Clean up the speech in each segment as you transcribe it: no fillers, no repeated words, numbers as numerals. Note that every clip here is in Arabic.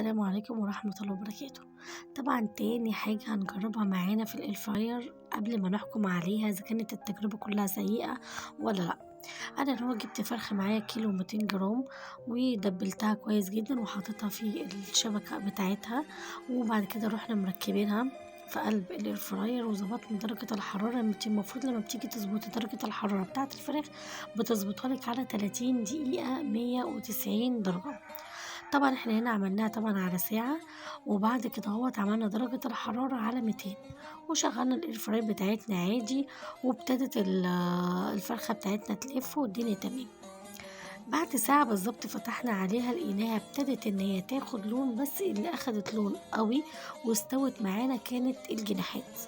السلام عليكم ورحمة الله وبركاته. طبعا تاني حاجة هنجربها معانا في الاير فراير قبل ما نحكم عليها اذا كانت التجربة كلها سيئة ولا لا. انا اللي هو جبت فرخة معايا كيلو 200 جرام ودبلتها كويس جدا وحطيتها في الشبكة بتاعتها، وبعد كده رحنا مركبينها في قلب الاير فراير وظبطنا درجة الحرارة. انت المفروض لما بتيجي تظبطي درجة الحرارة بتاعة الفراخ بتظبطها لك على 30 دقيقة 190 درجة. طبعا احنا هنا عملناها طبعا على ساعة، وبعد كده هو عملنا درجة الحرارة على 200 وشغلنا الاير فراي بتاعتنا عادي، وابتدت الفرخة بتاعتنا تلف والدنيا تمام. بعد ساعة بالظبط فتحنا عليها لقيناها ابتدت ان هي تاخد لون، بس اللي اخدت لون قوي واستوت معانا كانت الجناحات.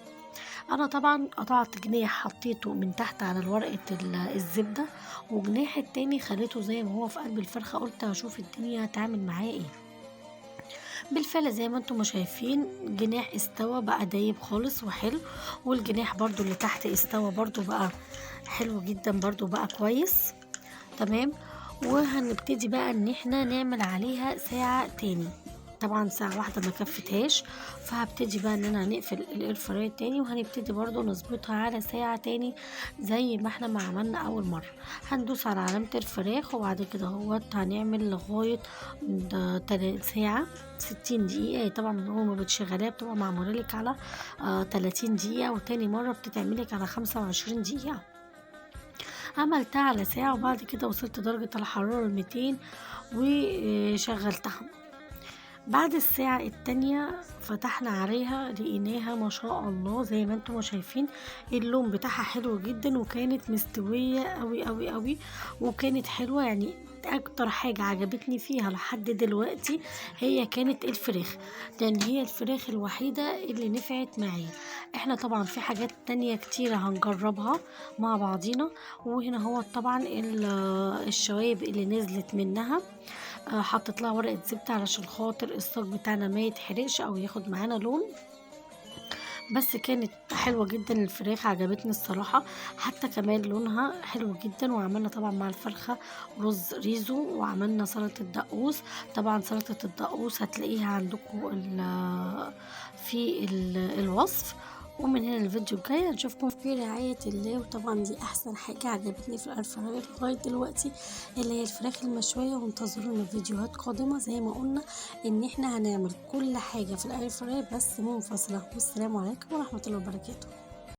انا طبعا قطعت جناح حطيته من تحت على ورقة الزبدة، وجناح التاني خليته زي ما هو في قلب الفرخة، قلت هشوف الدنيا هتعمل معايا ايه. بالفعل زي ما انتم ما شايفين جناح استوى بقى دايب خالص وحلو، والجناح برضو اللي تحت استوى برضو بقى حلو جدا برضو بقى كويس تمام. وهنبتدي بقى ان احنا نعمل عليها ساعة تاني. طبعا ساعة واحدة ما كفتهاش، فهبتدي بقى ان انا هنقفل الاير فراير تاني وهنبتدي برضو نظبطها على ساعة تاني زي ما احنا ما عملنا اول مرة. هندوس على علامة الفراخ وبعد كده هنعمل لغاية ساعة 60 دقيقة. طبعا هو ما بتشغليها بتبقى معمولة لك على 30 دقيقة، وتاني مرة بتتعملك على 25 دقيقة. عملتها على ساعة وبعد كده وصلت درجة الحرارة 200 وشغلتها. بعد الساعة التانية فتحنا عليها لقيناها ما شاء الله زي ما انتم شايفين اللون بتاعها حلو جدا، وكانت مستوية قوي قوي قوي وكانت حلوة. يعني اكتر حاجة عجبتني فيها لحد دلوقتي هي كانت الفراخ، لان هي الفراخ الوحيدة اللي نفعت معايا. احنا طبعا في حاجات تانية كتيرة هنجربها مع بعضينا. وهنا هو طبعا الشوايب اللي نزلت منها حطيت لها ورقة زبدة علشان خاطر الصاج بتاعنا ما يتحرقش او ياخد معانا لون. بس كانت حلوة جدا الفراخ عجبتني الصراحة، حتى كمان لونها حلو جدا. وعملنا طبعا مع الفرخة رز ريزو وعملنا سلطة دقوس. طبعا سلطة الدقوس هتلاقيها عندكم في الوصف. ومن هنا الفيديو الجاي نشوفكم في رعاية الله. وطبعا دي احسن حاجة عجبتني في الاير فراير لغاية دلوقتي اللي هي الفراخ المشوية. وانتظرونا فيديوهات قادمة زي ما قلنا ان احنا هنعمل كل حاجة في الاير فراير بس منفصلة. والسلام عليكم ورحمة الله وبركاته.